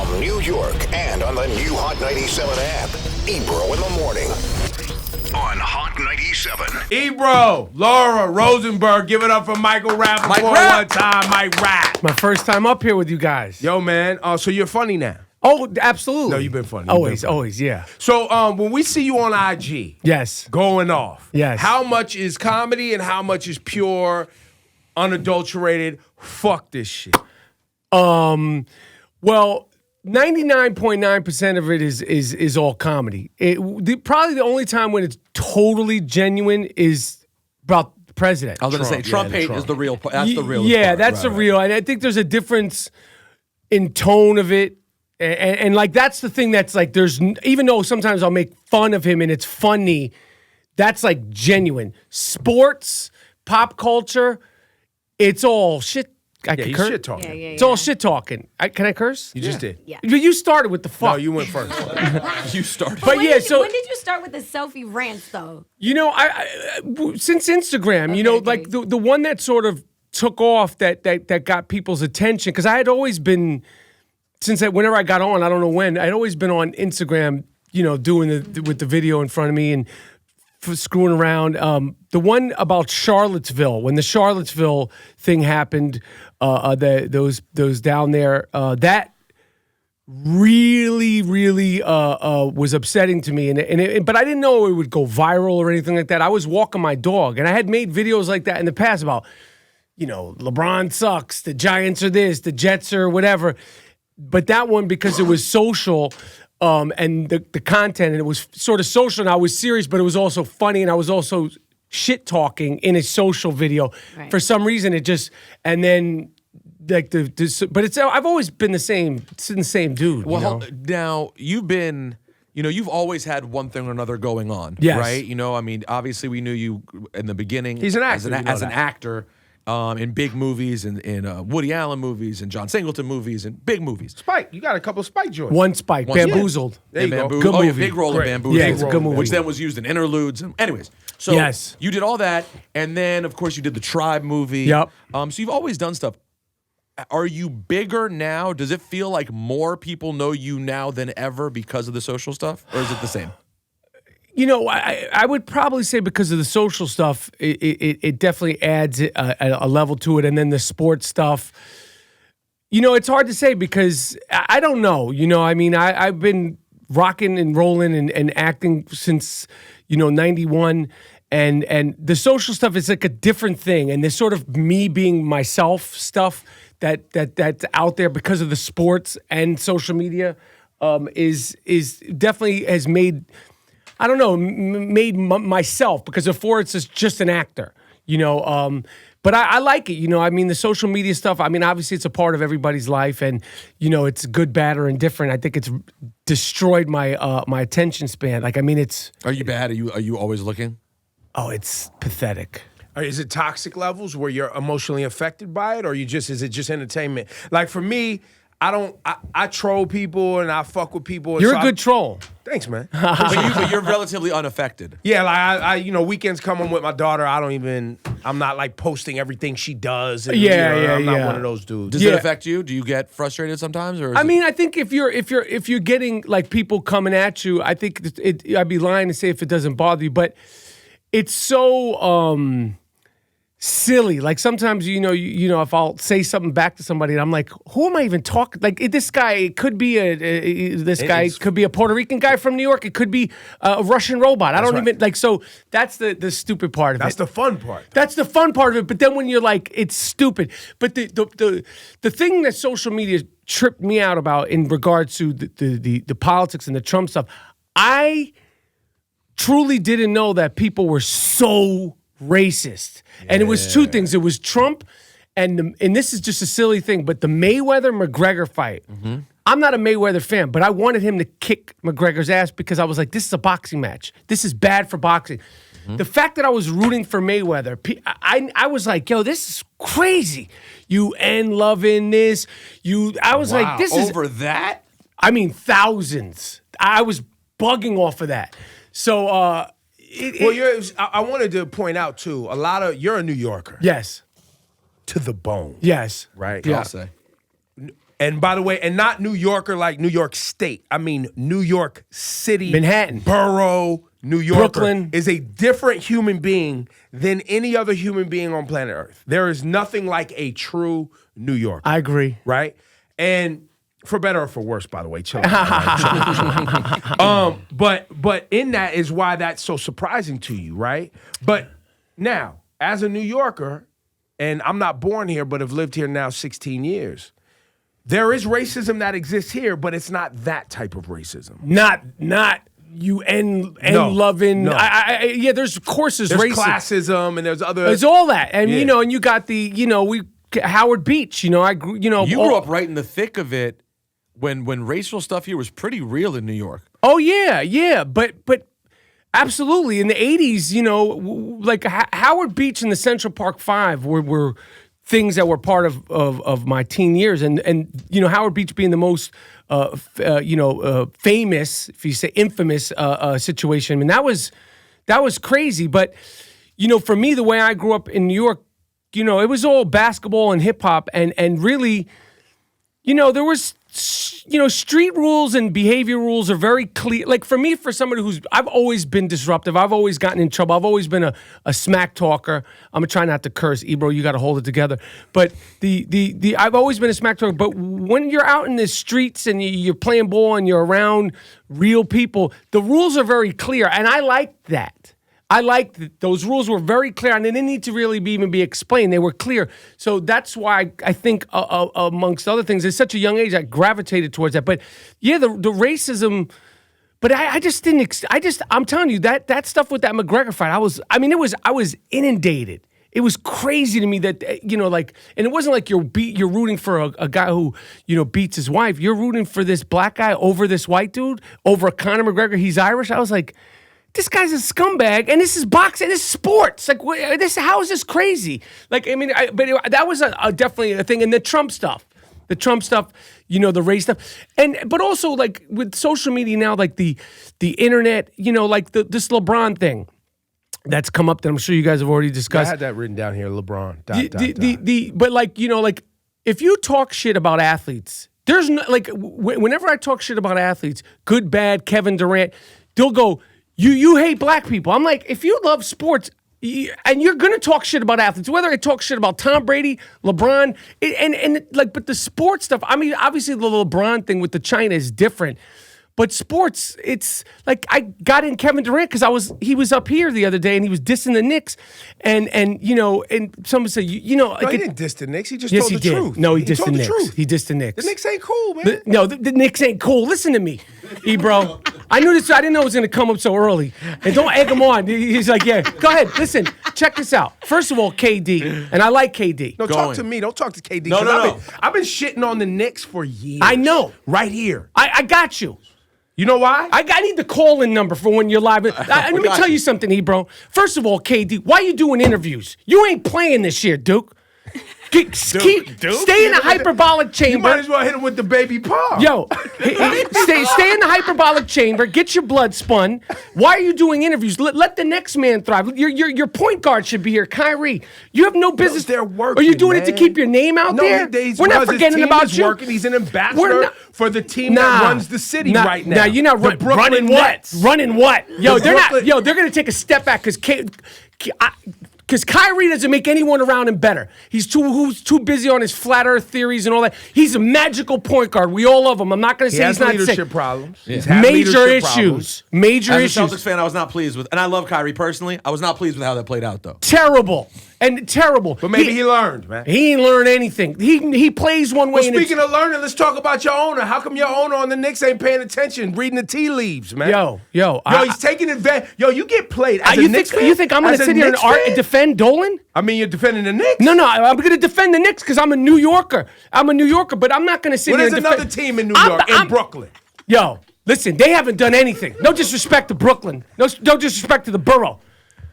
From New York and on the new Hot 97 app, Ebro in the morning on Hot 97. Ebro, Laura, Rosenberg, give it up for Michael Rapaport one time. Mike Rap. My first time up here with you guys. Yo, man, so you're funny now. Oh, absolutely. No, you've been funny. Always, yeah. So when we see you on IG, yes, going off, yes, how much is comedy and how much is pure, unadulterated? Fuck this shit. Well, 99.9% of it is all comedy. Probably the only time when it's totally genuine is about the president. I was going to say Trump hate is the real. That's the real. Yeah, part. that's the real. And I think there's a difference in tone of it. And like that's the thing that's like even though sometimes I'll make fun of him and it's funny, that's like genuine. Sports, pop culture, it's all shit. He's shit talking. Yeah. It's all shit talking. Can I curse? You just did. Yeah. But you started with the fuck. No, you went first. You started. But when yeah, when did you start with the selfie rants though? You know, I since Instagram, you know, like the one that sort of took off that got people's attention because I had always been whenever I got on, I don't know when, I'd always been on Instagram, you know, doing with the video in front of me and screwing around. The one about Charlottesville, when the Charlottesville thing happened, those down there, that really was upsetting to me, but I didn't know it would go viral or anything like that. I was walking my dog, and I had made videos like that in the past about, you know, LeBron sucks, the Giants are this, the Jets are whatever. But that one, because it was social and the content, and it was sort of social, and I was serious, but it was also funny, and I was also shit talking in a social video. Right. For some reason, it just, and then like but it's, I've always been the same dude. Well, now you've been, you know, you've always had one thing or another going on, yes, right? You know, I mean, obviously we knew you in the beginning. He's an actor, as an actor. In big movies, in Woody Allen movies, and John Singleton movies, and big movies. Spike, you got a couple of Spike joints. One Spike, Bamboozled. There you go. Good movie. Big role Great. in Bamboozled. Yeah, it's a good movie. Which then was used in interludes. Anyways, so yes, you did all that, and then of course you did the Tribe movie. Yep. So you've always done stuff. Are you bigger now? Does it feel like more people know you now than ever because of the social stuff, or is it the same? You know, I would probably say because of the social stuff, it definitely adds a level to it. And then the sports stuff, you know, it's hard to say because I don't know. You know, I mean, I've been rocking and rolling and acting since, you know, 91. And the social stuff is like a different thing. And there's sort of me being myself stuff that's out there because of the sports and social media is definitely has made... I don't know, made myself, because before it's just an actor, you know. But I like it, you know. I mean, the social media stuff, I mean, obviously it's a part of everybody's life, and, you know, it's good, bad, or indifferent. I think it's destroyed my my attention span. Like, I mean, it's... Are you bad? Are you always looking? Oh, it's pathetic. Is it toxic levels where you're emotionally affected by it, or is it just entertainment? Like, for me... I troll people and I fuck with people. You're a good troll. Thanks, man. but you're relatively unaffected. Yeah, like I you know, weekends come home with my daughter. I'm not like posting everything she does. And, I'm not one of those dudes. Does it affect you? Do you get frustrated sometimes? Or I mean, I think if you're getting like people coming at you, I think I'd be lying to say if it doesn't bother you, but it's so silly. Like sometimes, you know, if I'll say something back to somebody and I'm like, who am I even talking? Like this guy could be could be a Puerto Rican guy from New York. It could be a Russian robot. I don't even like, so that's the stupid part of it. That's the fun part. That's the fun part of it. But then when you're like, it's stupid. But the thing that social media tripped me out about in regards to the politics and the Trump stuff, I truly didn't know that people were so racist. And it was two things. It was Trump and this is just a silly thing, but the Mayweather-McGregor fight. Mm-hmm. I'm not a Mayweather fan, but I wanted him to kick McGregor's ass because I was like, this is a boxing match. This is bad for boxing. Mm-hmm. The fact that I was rooting for Mayweather, I was like, yo, this is crazy. You end loving this. I was like, this is... Over that? I mean, thousands. I was bugging off of that. So, I wanted to point out too. You're a New Yorker. Yes. To the bone. Yes. Right. Yeah. I'll say. And by the way, and not New Yorker like New York State. I mean New York City, Manhattan, borough, New Yorker Brooklyn is a different human being than any other human being on planet Earth. There is nothing like a true New Yorker. I agree. Right? And for better or for worse, by the way, chill out. But in that is why that's so surprising to you, right? But now, as a New Yorker, and I'm not born here, but have lived here now 16 years, there is racism that exists here, but it's not that type of racism. Not you and loving. No. Yeah, there's courses. There's racism. classism and there's other. There's all that, and Yeah. and you got the Howard Beach. I grew. You grew up right in the thick of it when racial stuff here was pretty real in New York. Oh yeah, but absolutely in the 80s, like Howard Beach and the Central Park Five were things that were part of my teen years, and Howard Beach being the most famous, if you say infamous situation. I mean that was crazy, but for me, the way I grew up in New York, it was all basketball and hip hop, and really, there was. Street rules and behavior rules are very clear. Like for me, for somebody I've always been disruptive. I've always gotten in trouble. I've always been a smack talker. I'm gonna try not to curse, Ebro. You got to hold it together. But I've always been a smack talker. But when you're out in the streets and you're playing ball and you're around real people, the rules are very clear, and I like that. I liked that those rules were very clear, and they didn't need to really even be explained. They were clear. So that's why I think, amongst other things, at such a young age, I gravitated towards that. But yeah, the racism. But I just didn't. I'm telling you that stuff with that McGregor fight. I was inundated. It was crazy to me that and it wasn't like you're rooting for a guy who beats his wife. You're rooting for this black guy over this white dude, over Conor McGregor. He's Irish. I was like, this guy's a scumbag, and this is boxing, this is sports. Like, how is this crazy? Like, I mean, that was definitely a thing. And the Trump stuff, the race stuff, but also like with social media now, like the internet, like this LeBron thing that's come up that I'm sure you guys have already discussed. I had that written down here, LeBron. But like if you talk shit about athletes, there's no like whenever I talk shit about athletes, good, bad, Kevin Durant, they'll go. You hate black people. I'm like, if you love sports and you're gonna talk shit about athletes, whether I talk shit about Tom Brady, LeBron, but the sports stuff. I mean, obviously the LeBron thing with the China is different, but sports, it's like I got in Kevin Durant because he was up here the other day and he was dissing the Knicks, and someone said he didn't diss the Knicks. He just told the truth. No, he dissed the Knicks. He dissed the Knicks. The Knicks ain't cool, man. The Knicks ain't cool. Listen to me, Ebro. I knew this. I didn't know it was going to come up so early. And don't egg him on. He's like, yeah, go ahead. Listen, check this out. First of all, KD, and I like KD. No, talk to me. Don't talk to KD. No. I've been shitting on the Knicks for years. I know. Right here. I got you. You know why? I need the call-in number for when you're live. Let me tell you something, Ebro. First of all, KD, why you doing interviews? You ain't playing this year, Duke. Stay in the hyperbolic chamber. You might as well hit him with the baby paw. Yo, stay in the hyperbolic chamber. Get your blood spun. Why are you doing interviews? Let the next man thrive. Your point guard should be here, Kyrie. You have no business. They're working. Are you doing it to keep your name out there? We're not forgetting about you. Working. He's an ambassador for the team that runs the city right now. Now you're not running what? Running what? Yo, they're not. Yo, they're gonna take a step back because Kyrie doesn't make anyone around him better. He's too busy on his flat earth theories and all that. He's a magical point guard. We all love him. I'm not going to say he's not sick. Leadership problems. Yeah. Major issues. As a Celtics fan, I was not pleased with, and I love Kyrie personally. I was not pleased with how that played out, though. Terrible. But maybe he learned, man. He ain't learned anything. He plays one way. Well, speaking of learning, let's talk about your owner. How come your owner on the Knicks ain't paying attention, reading the tea leaves, man? Yo, he's taking advantage. Yo, you get played as a Knicks fan? You think I'm going to sit here and defend Dolan? I mean, you're defending the Knicks? No, I'm going to defend the Knicks because I'm a New Yorker. But I'm not going to sit here and defend. There's another team in New York, in Brooklyn. Yo, listen, they haven't done anything. No disrespect to Brooklyn. No disrespect to the borough.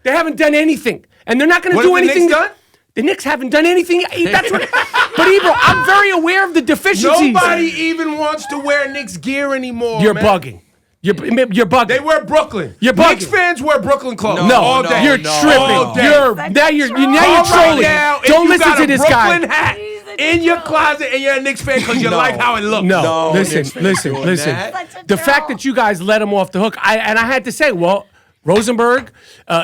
They haven't done anything. And they're not going to do anything. What have the Knicks done? The Knicks haven't done anything. That's what. But Ebro, I'm very aware of the deficiencies. Nobody even wants to wear Knicks gear anymore. You're bugging. You're bugging. They wear Brooklyn. You're bugging. Knicks fans wear Brooklyn clothes. No, all day. You're tripping. All day. Now you're trolling. Now, Don't listen to this guy. Brooklyn hat. in your closet and you're a Knicks fan because you like how it looks. No, listen. Such a The fact troll. that you guys let him off the hook, I had to say, well, Rosenberg,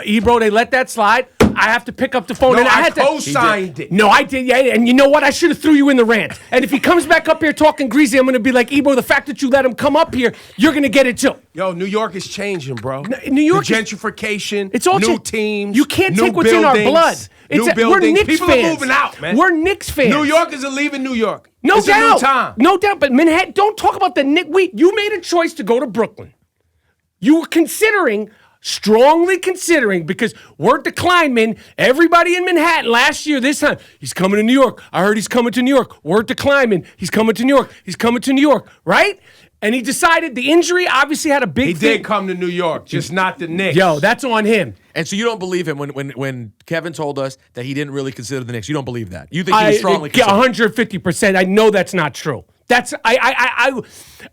Ebro, they let that slide. I have to pick up the phone, No, and I I had to co-signed it. No, I did. Yeah, and you know what? I should have threw you in the rant. And if he comes back up here talking greasy, I'm going to be like, Ebro, the fact that you let him come up here, you're going to get it too. Yo, New York is changing, bro. New York the is- gentrification. It's all new cha- teams. You can't new take what's in our buildings, blood. New We're buildings. Knicks People fans. are moving out, man. We're Knicks fans. New York is leaving New York. No it's doubt. a new time. No doubt. But Manhattan, don't talk about the Knicks. You made a choice to go to Brooklyn. You were strongly considering, because word to Kleinman, everybody in Manhattan last year, this time, he's coming to New York. I heard he's coming to New York. Word to Kleinman, he's coming to New York. He's coming to New York, right? And he decided the injury obviously had a big He thing. did come to New York, just not the Knicks. Yo, that's on him. And so you don't believe him when Kevin told us that he didn't really consider the Knicks. You don't believe that. You think he was strongly considered. 150%. I know that's not true. That's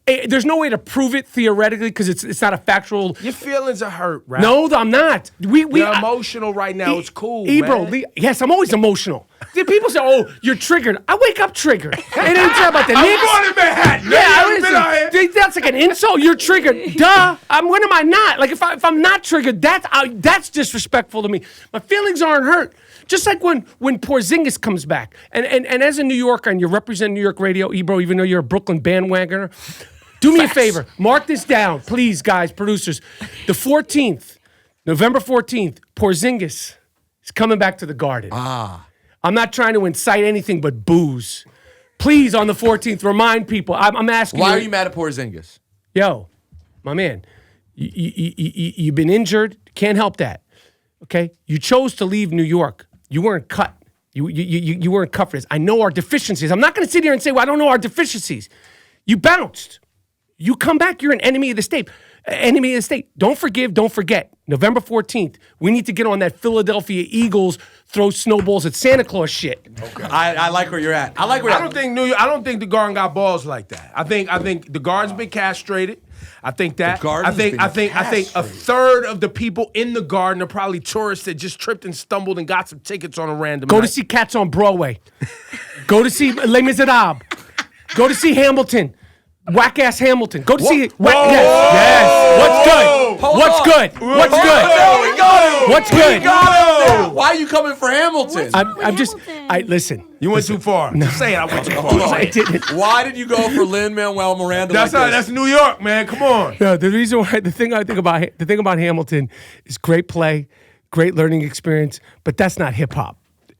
there's no way to prove it theoretically because it's not a factual. Your feelings are hurt, right? No, I'm not. You're emotional right now. It's cool, Ebro, man. yes, I'm always emotional. People say, "Oh, you're triggered." I wake up triggered. It ain't care about the I'm Knicks. going to Manhattan. Yeah, I listen, been out here. that's like an insult. You're triggered. Duh. When am I not? Like if I'm not triggered, that's disrespectful to me. My feelings aren't hurt. Just like when Porzingis comes back, and as a New Yorker and you represent New York radio, Ebro, even though you're a Brooklyn bandwagoner, do me a favor, mark this down, please, guys, producers. The 14th, November 14th, Porzingis is coming back to the Garden. I'm not trying to incite anything but booze. Please, on the 14th, remind people. I'm asking. Why are you mad at Porzingis? Yo, my man, you've been injured. Can't help that. Okay, you chose to leave New York. You weren't cut. You weren't cut for this. I know our deficiencies. I'm not going to sit here and say, well, I don't know our deficiencies. You bounced. You come back. You're an enemy of the state. Enemy of the state. Don't forgive. Don't forget. November 14th. We need to get on that Philadelphia Eagles throw snowballs at Santa Claus shit. Okay. I like where you're at. I don't think the Garden got balls like that. I think the Garden's been castrated. I think that. I think a third of the people in the Garden are probably tourists that just tripped and stumbled and got some tickets on a random Go night. to see Cats on Broadway. Go to see Les Miserables. Go to see Hamilton. Whack ass Hamilton. Go to see it. Yes. What's good? What's good? What's good? We got him. What's good? Why are you coming for Hamilton? I'm just. Hamilton? Listen. You went too far. Just say it. I went too far. I didn't. Why did you go for Lin-Manuel Miranda? That's New York, man. Come on. No, the reason why the thing about Hamilton is great play, great learning experience, but that's not hip hop.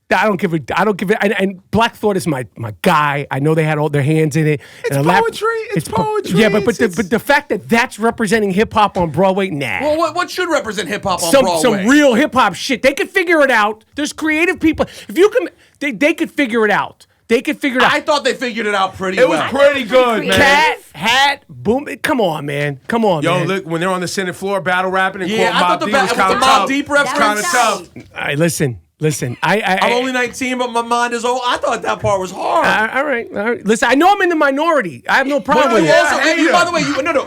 I don't give it. And Black Thought is my guy. I know they had all their hands in it. It's and poetry. It's poetry. Yeah, but the fact that that's representing hip hop on Broadway, nah. Well, what should represent hip hop on Broadway? Some real hip hop shit. They could figure it out. There's creative people. If you can, they could figure it out. They could figure it out. I thought they figured it out pretty It well. was pretty good, man. Cat, hat, boom. Come on, man. Come on, Yo, man. look, when they're on the Senate floor battle rapping and Yeah, quote I thought Mobb the Deep ba- was it was kind the of Mobb tough. Deep reference. Kind of tough. All right, listen. I'm only 19, but my mind is old. I thought that part was hard. All right. Listen, I know I'm in the minority. I have no problem with it. By the way,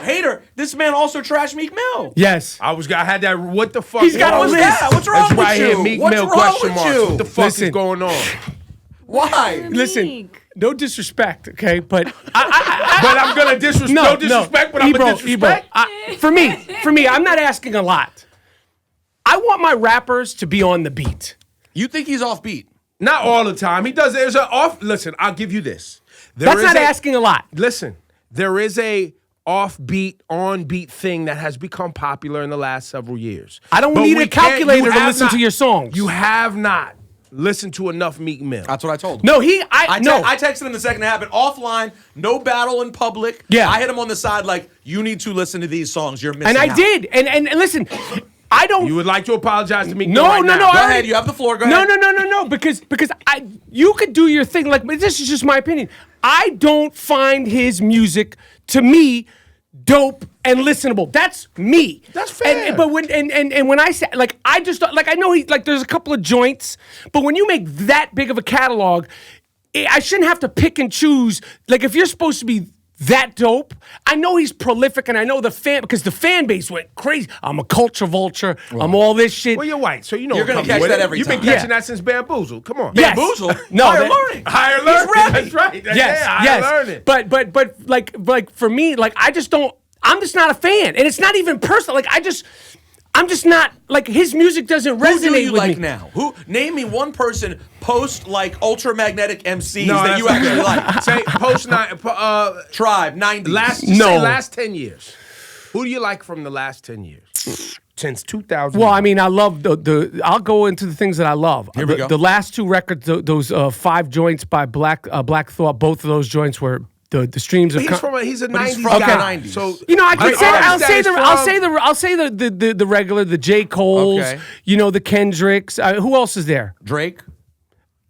hater. This man also trashed Meek Mill. Yes. I had that. What the fuck? He's got wrong a with list. that? What's wrong It's with right you? here, Meek What's Mill wrong question with marks. you? What the fuck Listen. is going on? Why? Listen, no disrespect, okay? But But I'm gonna disrespect. No disrespect, but I'm gonna disrespect. For me, I'm not asking a lot. I want my rappers to be on the beat. You think he's offbeat? Not all the time. He does. There's an off. Listen, I'll give you this. That's not asking a lot. Listen, there is a offbeat, on-beat thing that has become popular in the last several years. I don't But need we a calculator you to have listen to your songs. You have not listened to enough Meek Mill. That's what I told him. No, I texted him the second it happened offline, no battle in public. Yeah. I hit him on the side like, you need to listen to these songs. You're missing and I out. did. And listen, I don't. You would like to apologize to Meek Mill No, right no, now. no. Go ahead. You have the floor. Go ahead. No. Because you could do your thing. Like, but this is just my opinion. I don't find his music, to me, dope and listenable. That's me. That's fair. But when I say, like, I just like, I know there's a couple of joints, but when you make that big of a catalog, I shouldn't have to pick and choose. Like, if you're supposed to be that dope. I know he's prolific, and I know because the fan base went crazy. I'm a culture vulture. I'm all this shit. Well, you're white, so you know You're what gonna comes catch with that it. every You've been time. catching Yeah. that since Bamboozle. Come on. Yes. Bamboozle? No, Higher that- learning. Higher learning. ready. That's right. Yes, Higher learning. But like for me, like I'm just not a fan, and it's not even personal. Like I'm just not like his music doesn't resonate Who do you with like me. now? Name me one person post like ultramagnetic MCs No, that you that's actually okay. like. Say Tribe, 90s. Last 10 years. Who do you like from the last 10 years? Since 2000. Well, I mean, I love I'll go into the things that I love. Here we go. The last two records, those 5 joints by Black Thought, both of those joints were the streams of. he's a But he's 90s from guy. the 90s. So You know, I could say artist I'll say the regular, the J. Cole's, Okay. you know, the Kendricks. Who else is there? Drake.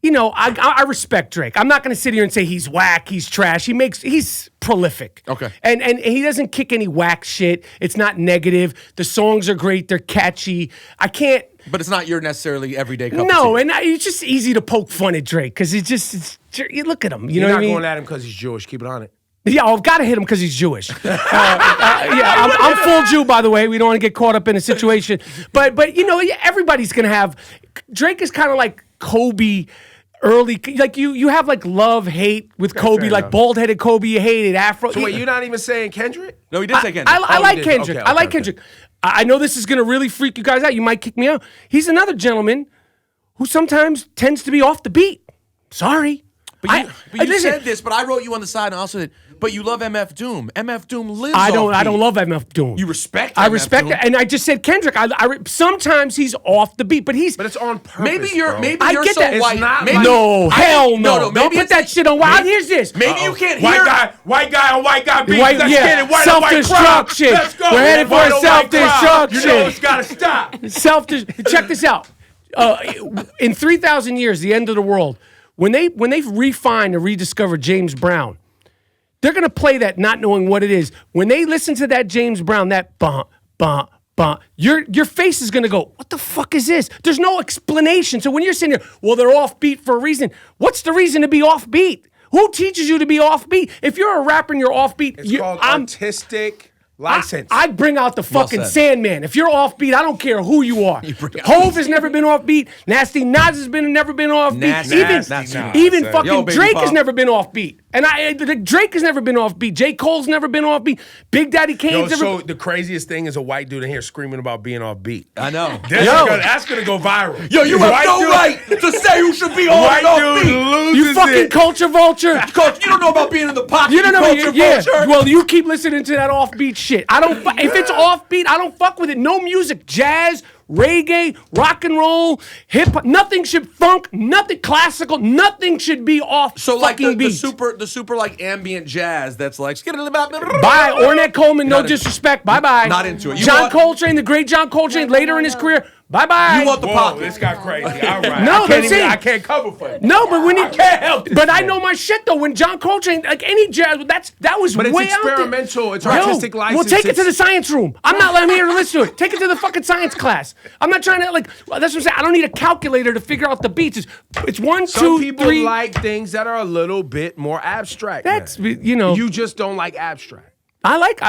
You know, I respect Drake. I'm not going to sit here and say he's whack, he's trash. He's prolific. Okay. And he doesn't kick any whack shit. It's not negative. The songs are great. They're catchy. I can't. But it's not your necessarily everyday cup No, of tea. and it's just easy to poke fun at Drake because you look at him. You you're know not what I mean? going at him because he's Jewish. Keep it on it. Yeah, I've got to hit him because he's Jewish. I'm full Jew, by the way. We don't want to get caught up in a situation. But you know, everybody's going to have. Drake is kind of like Kobe. Early, like you have like love, hate with Kobe, fair like enough. bald-headed Kobe, you hated Afro. So wait, you're not even saying Kendrick? No, he did say Kendrick. I Oh, like you did. Kendrick. Okay, I like okay. Kendrick. I know this is going to really freak you guys out. You might kick me out. He's another gentleman who sometimes tends to be off the beat. Sorry. But you listen, said this, but I wrote you on the side and also said, but you love MF Doom. MF Doom lives I off don't love MF Doom. You respect I MF respect Doom. it, and I just said Kendrick. Sometimes he's off the beat, but But it's on purpose. Maybe you're bro. maybe I you're get so that. It's white. not Maybe, like- no, hell no. Don't Don't put that shit on. Wow, here's this. Maybe you can't White hear guy on white guy beat. White- Let's yeah, get it. White on white crowd. self-destruction. Let's go. We're headed for White a on white crowd. self-destruction. You know it's got to stop. Check this out. In 3,000 years, the end of the world, when they refine and rediscover James Brown, they're gonna play that not knowing what it is. When they listen to that James Brown, that bump, bump, bump, your face is gonna go, what the fuck is this? There's no explanation. So when you're sitting there, well, they're offbeat for a reason. What's the reason to be offbeat? Who teaches you to be offbeat? If you're a rapper and you're offbeat, It's called artistic license. I'd bring out the fucking said. Sandman. If you're offbeat, I don't care who you are. Hove has never been offbeat. Nasty Nas has never been offbeat. Nasty Nas. Even Yo, fucking baby Drake pop. has never been offbeat. And Drake has never been offbeat. J. Cole's never been offbeat. Big Daddy Yo, Kane's never. so the craziest thing is a white dude in here screaming about being off beat. I know. That's gonna go viral. Yo, you White have no dude- right to say who should be on White and off dude beat. loses You fucking it. culture vulture. Coach, you don't know about being in the pocket. You don't know, culture yeah. vulture. Well, you keep listening to that offbeat shit. I don't. If it's offbeat, I don't fuck with it. No music, jazz, reggae, rock and roll, hip hop. Nothing should funk. Nothing classical. Nothing should be off. So like fucking the beat. super like ambient jazz that's like Bye, Ornette Coleman. No Not in- disrespect. Bye bye. Not into it. You John want- Coltrane, the great John Coltrane, later in his career. Bye bye. You want the Whoa, pocket. this got crazy. All right. No, that's it. I can't cover for it. No, but when you can't help this But I man. know my shit though. When John Coltrane, like any jazz, that was But it's way out there. experimental. It's Yo, artistic license. Well, take it to It's- the science room. I'm not letting here to listen to it. Take it to the fucking science class. I'm not trying to that's what I'm saying. I don't need a calculator to figure out the beats. It's 1, Some 2, people 3. like things that are a little bit more abstract. That's man. you just don't like abstract. I like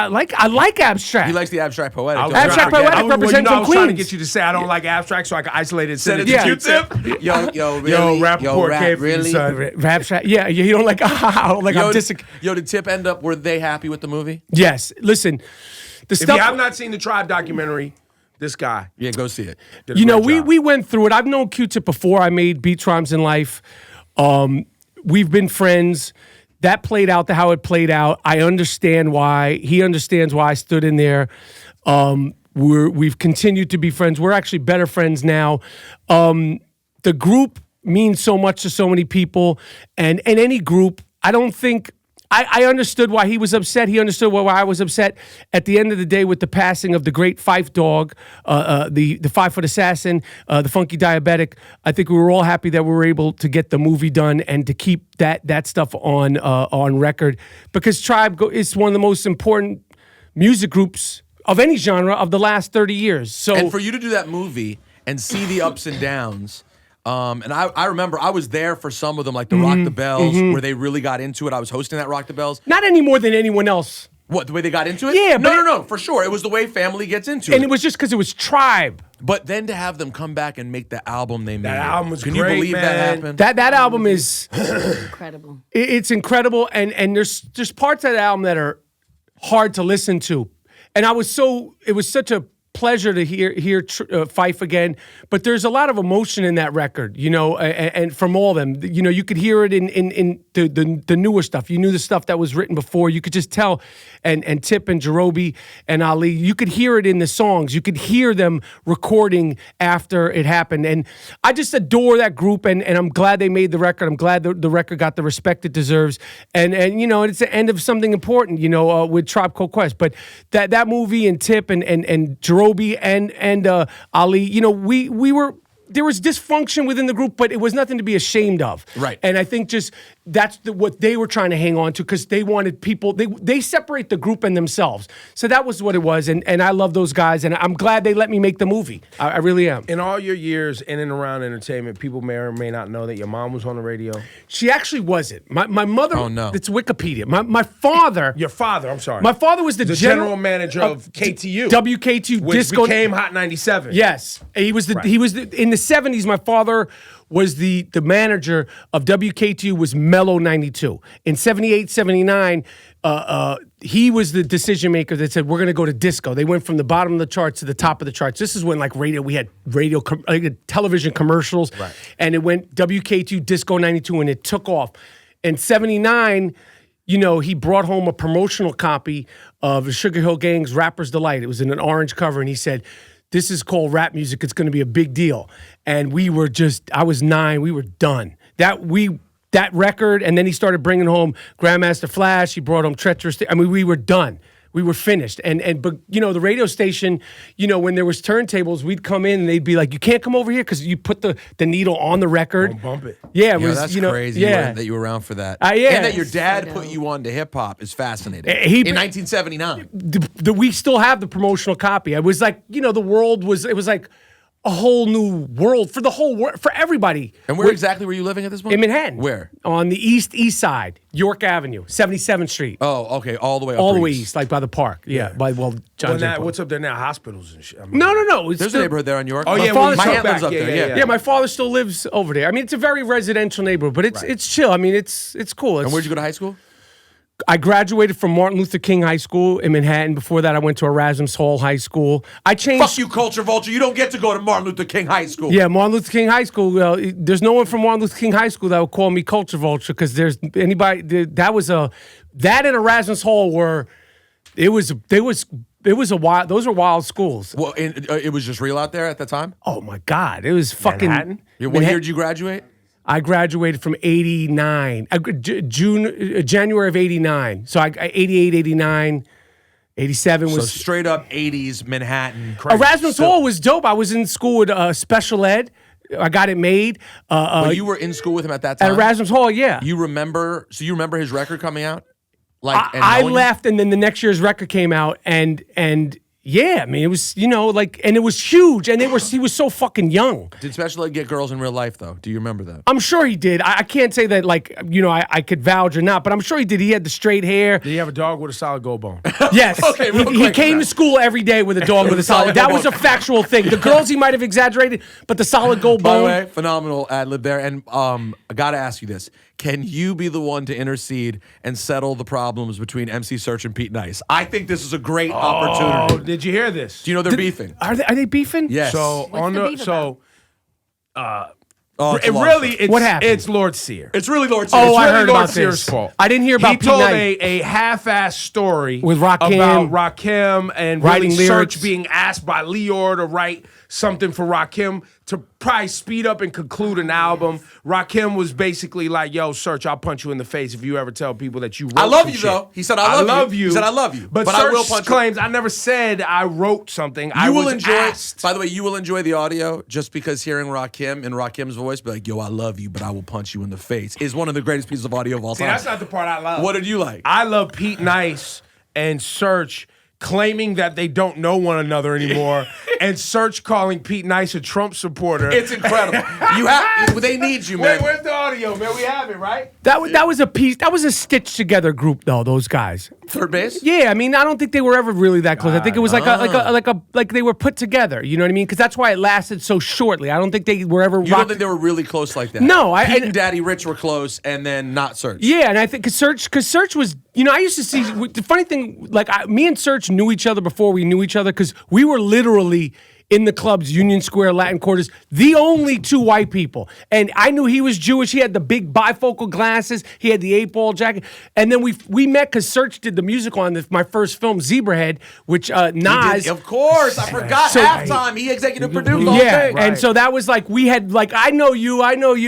abstract. He likes the abstract poetic. don't Abstract he? poetic I represents was some trying to Queens. get you to say I don't like abstract so I can isolate it and send it Yeah. to Q-Tip. Yo, really? Rapaport rap, came for you, really? son. Abstract. Yeah, you don't like. I'm Yo, dissing. did Tip end up? Were they happy with the movie? Yes. Listen, the If stuff. you have not seen the Tribe documentary, this guy Yeah, go see it. did a You know, great job. we went through it. I've known Q-Tip before I made Beats, Rhymes, in Life. We've been friends. That played out how it played out. I understand why. He understands why I stood in there. We've continued to be friends. We're actually better friends now. The group means so much to so many people. And any group, I don't think... I understood why he was upset. He understood why I was upset. At the end of the day, with the passing of the great Phife Dawg, the 5-foot assassin, the funky diabetic, I think we were all happy that we were able to get the movie done and to keep that stuff on record, because Tribe is one of the most important music groups of any genre of the last 30 years. So And for you to do that movie and see the ups and downs, And I remember I was there for some of them, like the Rock the Bells, where they really got into it. I was hosting that Rock the Bells. Not any more than anyone else. What, the way they got into it? Yeah, but No, for sure. It was the way family gets into it. And it was just because it was Tribe. But then to have them come back and make the album they made. That album was Can great, you believe man. that happened? That album is Incredible. it's incredible, and there's parts of that album that are hard to listen to, and it was such a pleasure to hear Fife again. But there's a lot of emotion in that record, you know, and from all of them, you know, you could hear it in the newer stuff. You knew the stuff that was written before. You could just tell, and Tip and Jerobi and Ali, you could hear it in the songs. You could hear them recording after it happened, and I just adore that group. And I'm glad they made the record. I'm glad the record got the respect it deserves. And you know, it's the end of something important, you know, with Tribe Called Quest. But that movie and Tip and Jerobi and Ali, you know, there was dysfunction within the group, but it was nothing to be ashamed of. Right. And I think just that's what they were trying to hang on to, because they wanted people, they separate the group and themselves. So that was what it was. And I love those guys, and I'm glad they let me make the movie. I really am. In all your years in and around entertainment, people may or may not know that your mom was on the radio. She actually wasn't. My mother, Oh, no. It's Wikipedia. My father. Your father, I'm sorry. My father was the general manager of KTU. WKTU which Disco. became Hot 97. Yes, he was in the 70s. My father was the manager of WKTU, was Mellow 92. In 78, 79, he was the decision maker that said, we're going to go to disco. They went from the bottom of the charts to the top of the charts. This is when we had television commercials, right. And it went WKTU Disco 92, and it took off. In 79, you know, he brought home a promotional copy of Sugar Hill Gang's Rapper's Delight. It was in an orange cover, and he said, this is called rap music. It's going to be a big deal. And I was 9. We were done. That record, and then he started bringing home Grandmaster Flash. He brought home Treacherous. I mean, we were done. We were finished. But you know, the radio station, you know, when there was turntables, we'd come in and they'd be like, you can't come over here because you put the needle on the record. Don't bump it. Yeah, it Yeah, was, that's you know, crazy yeah. that you were around for that. Yeah. And that your dad put you on to hip hop is fascinating. In 1979. We still have the promotional copy. It was like, you know, it was like a whole new world for the whole world, for everybody. And where exactly were you living at this point? In Manhattan. Where? On the east side, York Avenue, 77th Street. Oh, okay, all the way up. All the way east, like by the park. Yeah, by John Jay Park. What's up there now? Hospitals and shit. I mean, No. There's a neighborhood there on York. Oh, yeah, father's my still aunt lives back. up there. Yeah. Yeah, my father still lives over there. I mean, it's a very residential neighborhood, but it's chill. I mean, it's cool. And where'd you go to high school? I graduated from Martin Luther King High School in Manhattan. Before that, I went to Erasmus Hall High School. I changed. Fuck you, Culture Vulture. You don't get to go to Martin Luther King High School. Yeah, Martin Luther King High School. There's no one from Martin Luther King High School that would call me Culture Vulture, because there's anybody that and Erasmus Hall were. It was a wild. Those are wild schools. Well, it was just real out there at the time. Oh my God, it was fucking. Manhattan? What year did you graduate? I graduated from 89, January of 89. So 88, 89, 87 So was. straight up 80s Manhattan. Erasmus Hall was dope. I was in school with special ed. I got it made. But you were in school with him at that time? At Erasmus Hall, yeah. You remember his record coming out? Like, I left, and then the next year's record came out, and yeah, I mean, it was, you know, like, and it was huge, and he was so fucking young. Did Special Ed get girls in real life, though? Do you remember that? I'm sure he did. I can't say that, like, you know, I could vouch or not, but I'm sure he did. He had the straight hair. Did he have a dog with a solid gold bone? Yes. Okay, real he quick. came to school every day with a dog with a solid. That was a factual thing. The girls he might have exaggerated, but the solid gold By the bone. way, phenomenal ad lib there. And I got to ask you this. Can you be the one to intercede and settle the problems between MC Search and Pete Nice? I think this is a great Oh, opportunity. did you hear this? Do you know they're beefing? Are they beefing? Yes. So What's the beef about? Oh, it's a it long really story. What happened? It's Lord Sear. It's really Lord Oh, Sears. I really heard Lord about Sear's this. fault. I didn't hear about He Pete told Knight. a half-ass story With Rakim. about Rakim and really Writing lyrics. Search being asked by Leor to write something for Rakim to probably speed up and conclude an album. Rakim was basically like, yo, Search, I'll punch you in the face if you ever tell people that you wrote I love some you, shit. though. He said, I love you. He said, I love you. But But I Search will punch you. claims, I never said I wrote something. I You will was enjoy. asked. By the way, you will enjoy the audio just because hearing Rakim in Rakim's voice, be like, "Yo, I love you, but I will punch you in the face," is one of the greatest pieces of audio of all See, time. that's not the part I love. What did you like? I love Pete Nice and Search claiming that they don't know one another anymore and Search calling Pete Nice a Trump supporter. It's incredible. They need you, man. Where's the audio, man? We have it, right? That was a piece. That was a stitched together group, though. Those guys. Third base? Yeah, I mean, I don't think they were ever really that close. I think it was like they were put together. You know what I mean? Because that's why it lasted so shortly. I don't think they were ever. You don't think they were really close like that? No, Pete and Daddy Rich were close, and then not Search. Yeah, and I think because Search was, I used to see the funny thing. Like me and Search knew each other before we knew each other because we were literally in the clubs, Union Square, Latin Quarters, the only two white people. And I knew he was Jewish. He had the big bifocal glasses. He had the 8-ball jacket. And then we met because Search did the musical on my first film, Zebrahead, which Nas. Of course, I forgot halftime. He executive produced the whole thing. And so that was like we had like I know you,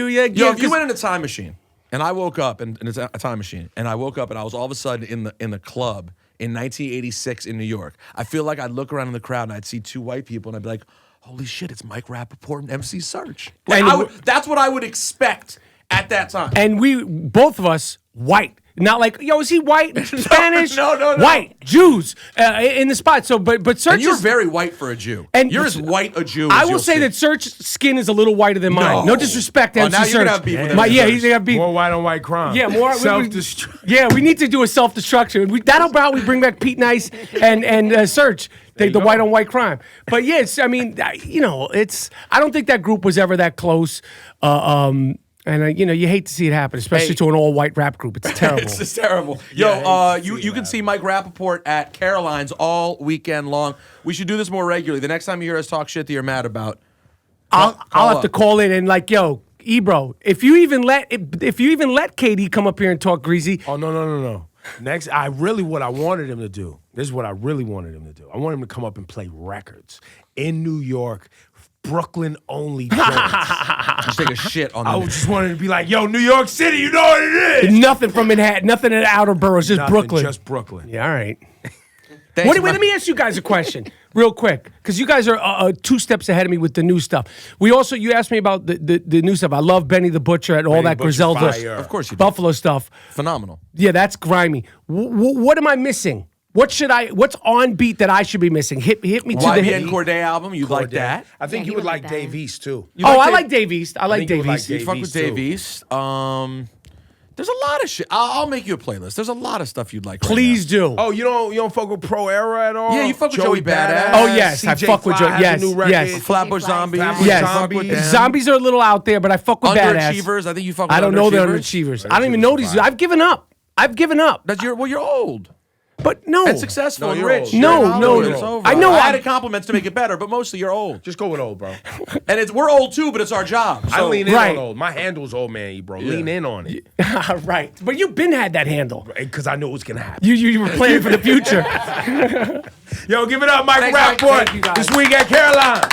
yeah. Yo, if you went in a time machine, and I woke up in a time machine, and I woke up and I was all of a sudden in the club in 1986 in New York, I feel like I'd look around in the crowd and I'd see two white people and I'd be like, holy shit, it's Mike Rapaport and MC Search. Like, that's what I would expect at that time. And both of us, white. Not like, yo, is he white, Spanish? No. White, Jews in the spot. So, but Search And you're is very white for a Jew. And you're as white a Jew as I will you'll say see. that Search's skin is a little whiter than mine. No disrespect to MC now Search. you're gonna have beef with MC Yeah, Search. he's gonna have beef. More white on white crime. Yeah, more Self-destruction. Yeah, we need to do a self-destruction. That'll how we bring back Pete Nice and Search. The white on white crime. But yes, I mean, it's. I don't think that group was ever that close. And you hate to see it happen, especially to an all-white rap group. It's terrible. It's just terrible. Yo, you can see Mike Rapaport at Caroline's all weekend long. We should do this more regularly. The next time you hear us talk shit that you're mad about, I'll have to call in and like, yo, Ebro, if you even let KD come up here and talk greasy. Oh, no. Next, what I wanted him to do. This is what I really wanted him to do. I wanted him to come up and play records in New York, Brooklyn only joints. just take a shit on them. I just wanted to be like, yo, New York City, you know what it is. Nothing from Manhattan, nothing in the outer boroughs, just Brooklyn. Just Brooklyn. Yeah, all right. Thanks, Let me ask you guys a question real quick, because you guys are 2 steps ahead of me with the new stuff. You asked me about the new stuff. I love Benny the Butcher and all that Griselda, Of course you do. Buffalo stuff. Phenomenal. Yeah, that's grimy. What am I missing? What's on beat that I should be missing? Hit me to the YBN hit. Corday album, you like that? I think you would like Dave East, too. I like Dave East. I like Dave East. You fuck with Dave East. There's a lot of shit. I'll make you a playlist. There's a lot of stuff you'd like. Please do. Oh, you don't fuck with Pro Era at all? Yeah, you fuck with Joey Badass. Oh yes, I CJ fuck with Fly Joey. has Yes, a new record. yes. Flatbush Zombies. Flatbush Yes, Zombies. Zombies are a little out there, but I fuck with Badass. Underachievers. I think you fuck with I don't know the Underachievers. underachievers. I don't even know these. I've given up. You're old. But no. And successful and you're rich. old. No. It's over. I know I I'm- added compliments to make it better, but mostly you're old. Just go with old, bro. And we're old too, but it's our job. I So lean in Right. on old. My handle's old man, bro. Lean in on it. Right. But you've been had that handle. Because I knew it was going to happen. You were planning for the future. Yo, give it up, Mike Thanks, Mike. Rapaport. Thank you, guys. This week at Caroline.